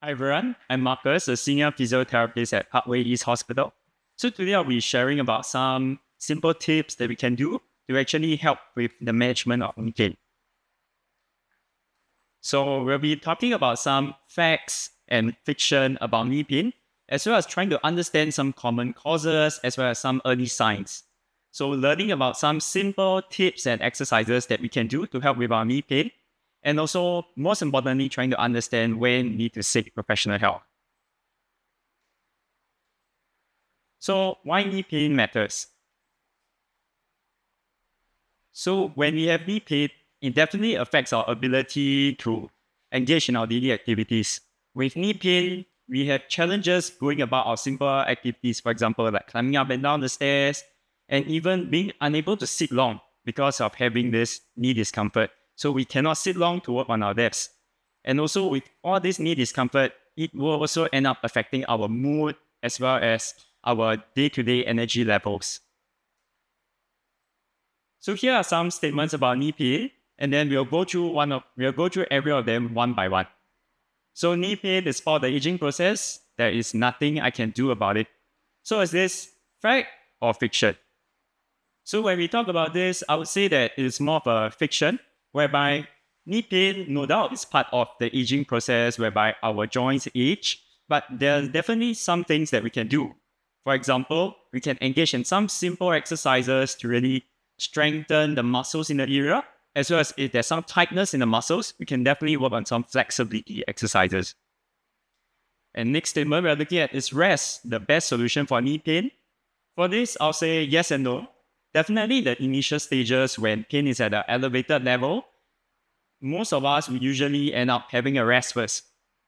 Hi everyone, I'm Marcus, a senior physiotherapist at Parkway East Hospital. So today I'll be sharing about some simple tips that we can do to actually help with the management of knee pain. So we'll be talking about some facts and fiction about knee pain, as well as trying to understand some common causes, as well as some early signs. So learning about some simple tips and exercises that we can do to help with our knee pain, and also, most importantly, trying to understand when we need to seek professional help. So why knee pain matters? So when we have knee pain, it definitely affects our ability to engage in our daily activities. With knee pain, we have challenges going about our simple activities, for example, like climbing up and down the stairs, and even being unable to sit long because of having this knee discomfort. So we cannot sit long to work on our desks. And also with all this knee discomfort, it will also end up affecting our mood as well as our day-to-day energy levels. So here are some statements about knee pain, and then we'll go through every of them one by one. So knee pain is part of the aging process. There is nothing I can do about it. So is this fact or fiction? So when we talk about this, I would say that it is more of a fiction, whereby knee pain, no doubt, is part of the aging process whereby our joints age, but there are definitely some things that we can do. For example, we can engage in some simple exercises to really strengthen the muscles in the area, as well as if there's some tightness in the muscles, we can definitely work on some flexibility exercises. And next statement we're looking at is rest, the best solution for knee pain. For this, I'll say yes and no. Definitely the initial stages when pain is at an elevated level, most of us will usually end up having a rest first.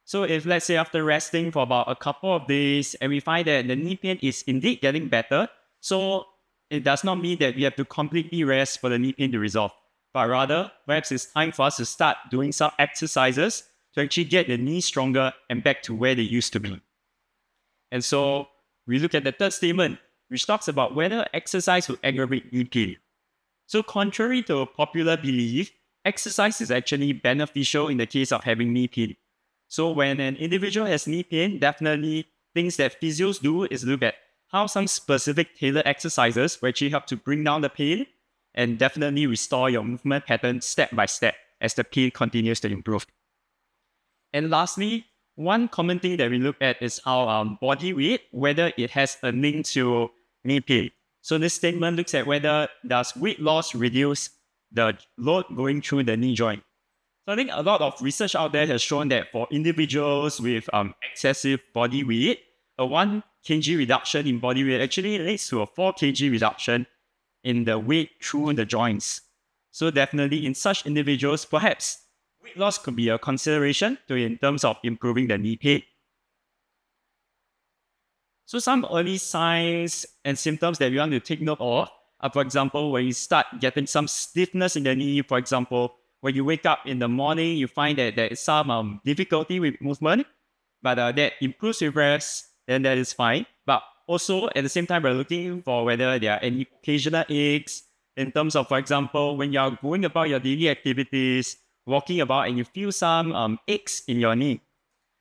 So if let's say after resting for about a couple of days and we find that the knee pain is indeed getting better, so it does not mean that we have to completely rest for the knee pain to resolve, but rather perhaps it's time for us to start doing some exercises to actually get the knee stronger and back to where they used to be. And so we look at the third statement, which talks about whether exercise will aggravate knee pain. So contrary to a popular belief, exercise is actually beneficial in the case of having knee pain. So when an individual has knee pain, definitely things that physios do is look at how some specific tailored exercises will actually help to bring down the pain and definitely restore your movement pattern step by step as the pain continues to improve. And lastly, one common thing that we look at is how body weight, whether it has a link to knee pain. So this statement looks at whether does weight loss reduce the load going through the knee joint. So I think a lot of research out there has shown that for individuals with excessive body weight, a 1 kg reduction in body weight actually leads to a 4 kg reduction in the weight through the joints. So definitely in such individuals, perhaps weight loss could be a consideration in terms of improving the knee pain. So some early signs and symptoms that we want to take note of are, for example, when you start getting some stiffness in the knee, for example, when you wake up in the morning, you find that there is some difficulty with movement, but that improves with rest, then that is fine. But also, at the same time, we're looking for whether there are any occasional aches in terms of, for example, when you're going about your daily activities, walking about and you feel some aches in your knee.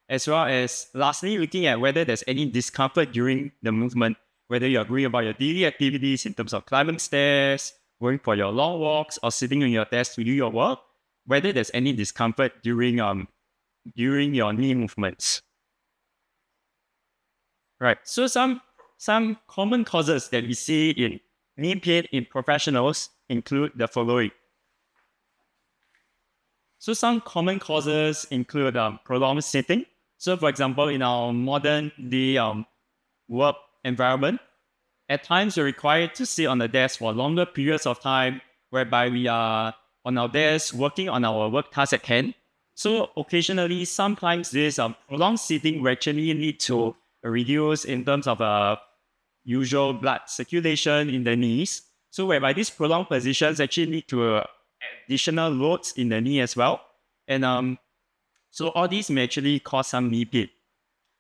As well as, lastly, looking at whether there's any discomfort during the movement, whether you're going about your daily activities in terms of climbing stairs, going for your long walks, or sitting on your desk to do your work, whether there's any discomfort during your knee movements. Right. So some common causes that we see in knee pain in professionals include the following. So some common causes include prolonged sitting. So for example, in our modern day work environment, at times we're required to sit on the desk for longer periods of time, whereby we are on our desk working on our work tasks at hand. So occasionally, sometimes this prolonged sitting will actually lead to a reduce in terms of usual blood circulation in the knees. So whereby these prolonged positions actually lead to additional loads in the knee as well. And so all these may actually cause some knee pain.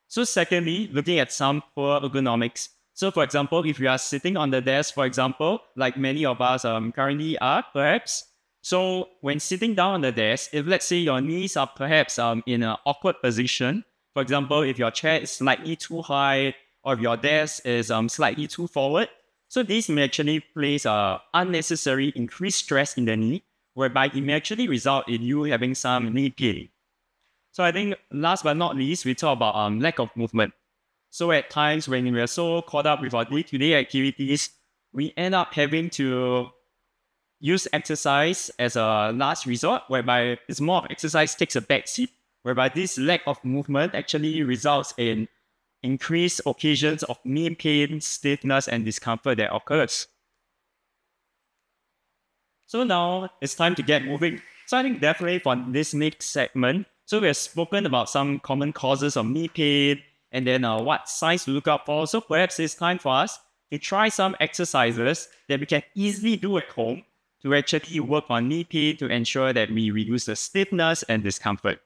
So secondly, looking at some poor ergonomics. So for example, if you are sitting on the desk, for example, like many of us currently are, perhaps, so when sitting down on the desk, if let's say your knees are perhaps in an awkward position, For example, if your chair is slightly too high or if your desk is slightly too forward, so this may actually place unnecessary increased stress in the knee, whereby it may actually result in you having some knee pain. So I think last but not least, we talk about lack of movement. So at times when we are so caught up with our day-to-day activities, we end up having to use exercise as a last resort, whereby it's more of exercise takes a back seat, whereby this lack of movement actually results in increased occasions of knee pain, stiffness, and discomfort that occurs. So now it's time to get moving. So I think definitely for this next segment, so we have spoken about some common causes of knee pain, and then what signs to look out for. So perhaps it's time for us to try some exercises that we can easily do at home to actually work on knee pain to ensure that we reduce the stiffness and discomfort.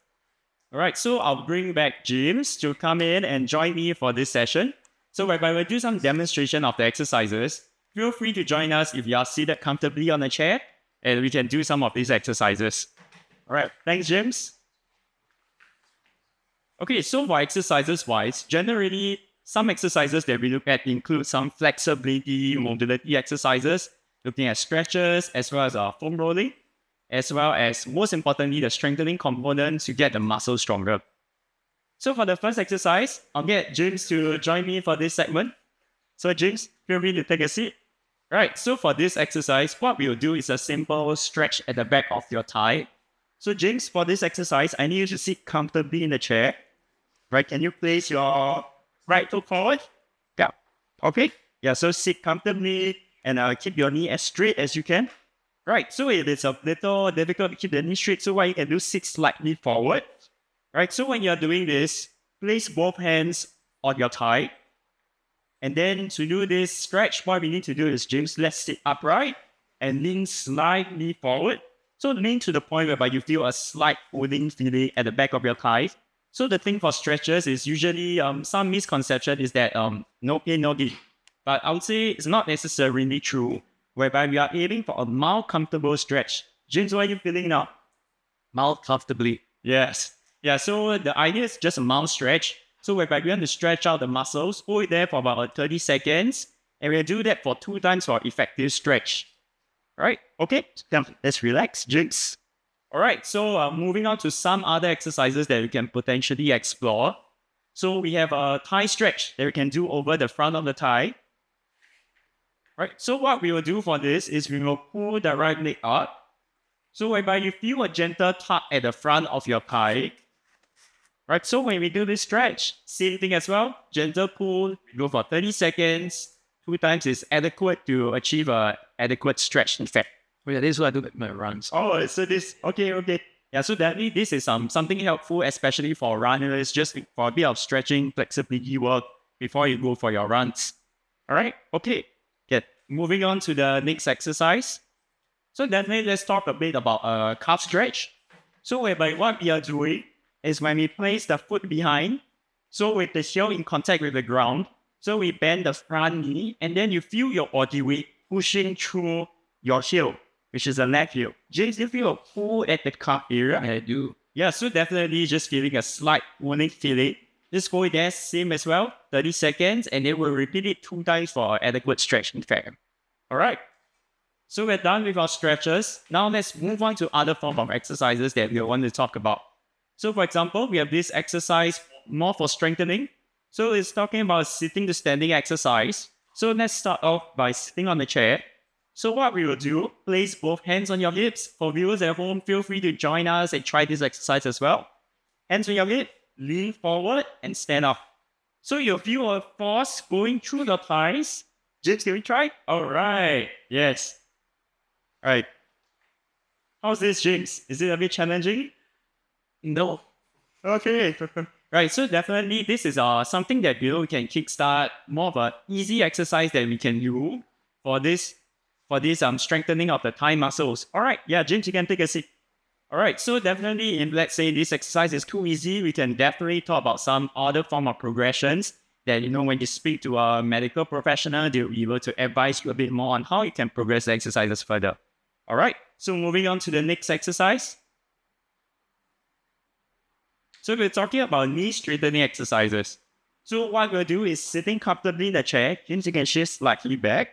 All right, so I'll bring back James to come in and join me for this session. So whereby we'll do some demonstration of the exercises. Feel free to join us if you are seated comfortably on a chair, and we can do some of these exercises. All right, thanks, James. Okay, so for exercises-wise, generally, some exercises that we look at include some flexibility, mobility exercises, looking at stretches, as well as foam rolling, as well as, most importantly, the strengthening components to get the muscles stronger. So for the first exercise, I'll get James to join me for this segment. So James, feel free to take a seat. Right, so for this exercise, what we'll do is a simple stretch at the back of your thigh. So James, for this exercise, I need you to sit comfortably in the chair. Right, can you place your right foot forward? Yeah, okay. Yeah, so sit comfortably and keep your knee as straight as you can. Right, so it is a little difficult to keep the knee straight, so what you can do, sit slightly forward. Right, so when you're doing this, place both hands on your thigh. And then to do this stretch, what we need to do is, James, let's sit upright and lean slightly forward. So lean to the point whereby you feel a slight pulling feeling at the back of your thigh. So the thing for stretches is usually some misconception is that no pain, no gain. But I would say it's not necessarily true, whereby we are aiming for a mild, comfortable stretch. James, what are you feeling now? Mild, comfortably. Yes. Yeah, so the idea is just a mild stretch. So whereby we want to stretch out the muscles, hold it there for about 30 seconds, and we'll do that for 2 times for effective stretch. All right, okay, let's relax, James. All right, so moving on to some other exercises that we can potentially explore. So we have a thigh stretch that we can do over the front of the thigh. Right, so what we will do for this is we will pull the right leg up. So whereby you feel a gentle tug at the front of your thigh. Right, so when we do this stretch, same thing as well. Gentle pull, go for 30 seconds. 2 times is adequate to achieve an adequate stretch effect. Oh yeah, this is what I do with my runs. Oh, so this, okay. Yeah, so definitely this is something helpful, especially for runners, just for a bit of stretching, flexibility work before you go for your runs. All right, okay. Good. Moving on to the next exercise. So definitely let's talk a bit about a calf stretch. So whereby what we are doing is when we place the foot behind, so with the heel in contact with the ground, so we bend the front knee, and then you feel your body weight pushing through your heel, which is the left heel. James, you feel a pull at the calf area? I do. Yeah, so definitely just feeling a slight pulling feeling. Just hold it there, same as well, 30 seconds, and then we'll repeat it 2 times for adequate stretch effect. All right. So we're done with our stretches. Now let's move on to other forms of exercises that we want to talk about. So for example, we have this exercise more for strengthening. So it's talking about sitting to standing exercise. So let's start off by sitting on the chair. So what we will do, place both hands on your hips. For viewers at home, feel free to join us and try this exercise as well. Hands on your hip, lean forward and stand up. So you'll feel a force going through the thighs. James, can we try? All right. Yes. All right. How's this, James? Is it a bit challenging? No. Okay. Right. So definitely this is something that we can kickstart, more of an easy exercise that we can do for this strengthening of the thigh muscles. All right. Yeah, James, you can take a seat. All right. So definitely, if let's say this exercise is too easy, we can definitely talk about some other form of progressions that, when you speak to a medical professional, they'll be able to advise you a bit more on how you can progress the exercises further. All right. So moving on to the next exercise. So we're talking about knee straightening exercises. So what we'll do is sitting comfortably in the chair, James, you can shift slightly back.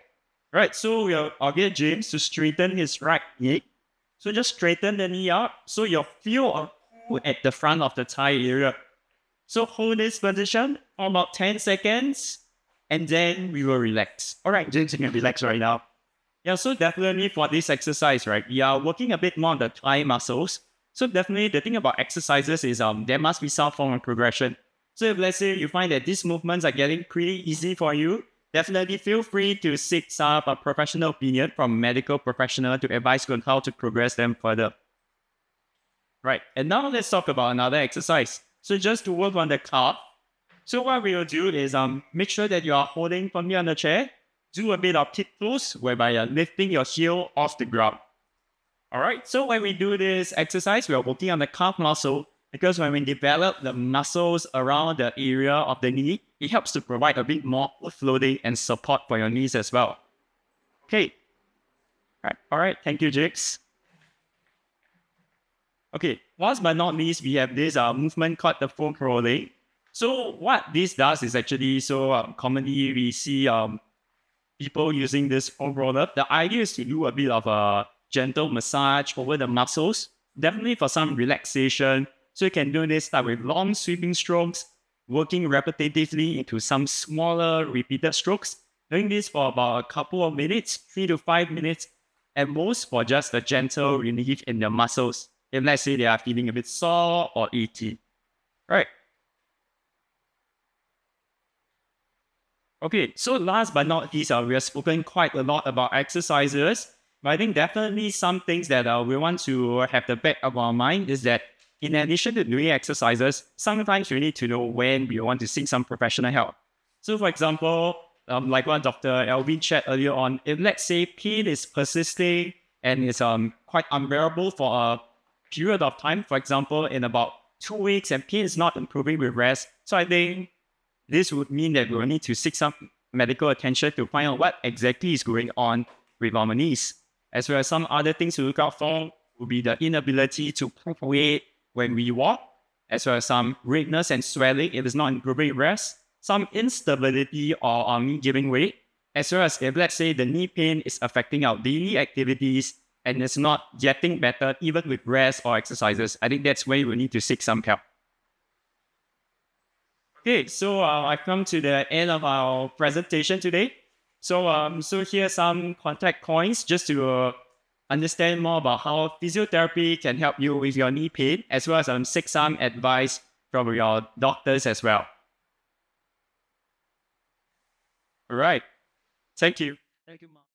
Right, so I'll get James to straighten his right knee. So just straighten the knee up. So you'll feel a pull at the front of the thigh area. So hold this position for about 10 seconds, and then we will relax. All right, James, you can relax right now. Yeah, so definitely for this exercise, right, we are working a bit more on the thigh muscles. So definitely the thing about exercises is there must be some form of progression. So if let's say you find that these movements are getting pretty easy for you, definitely feel free to seek some professional opinion from a medical professional to advise you on how to progress them further. Right, and now let's talk about another exercise. So just to work on the calf, so what we will do is make sure that you are holding firmly on the chair, do a bit of tiptoes whereby you're lifting your heel off the ground. All right, so when we do this exercise, we are working on the calf muscle because when we develop the muscles around the area of the knee, it helps to provide a bit more floating and support for your knees as well. Okay. All right. Thank you, Jakes. Okay. Last but not least, we have this movement called the foam rolling. So what this does is actually, commonly we see people using this foam roller. The idea is to do a bit of a gentle massage over the muscles, definitely for some relaxation. So you can do this start with long sweeping strokes, working repetitively into some smaller repeated strokes, doing this for about a couple of minutes, 3 to 5 minutes, at most for just a gentle relief in the muscles, if let's say they are feeling a bit sore or achy. Right. Okay, so last but not least, we have spoken quite a lot about exercises, but I think definitely some things that we want to have the back of our mind is that in addition to doing exercises, sometimes we need to know when we want to seek some professional help. So for example, like what Dr. Elvin shared earlier on, if let's say pain is persisting and is quite unbearable for a period of time, for example, in about 2 weeks, and pain is not improving with rest, so I think this would mean that we will need to seek some medical attention to find out what exactly is going on with our knees. As well as some other things to look out for would be the inability to pull weight when we walk, as well as some redness and swelling if it's not improving rest, some instability or knee giving weight, as well as if let's say the knee pain is affecting our daily activities and it's not getting better even with rest or exercises. I think that's where we need to seek some help. Okay, so I've come to the end of our presentation today. So here's some contact points just to understand more about how physiotherapy can help you with your knee pain, as well as seek some advice from your doctors as well. All right. Thank you. Thank you, Mark.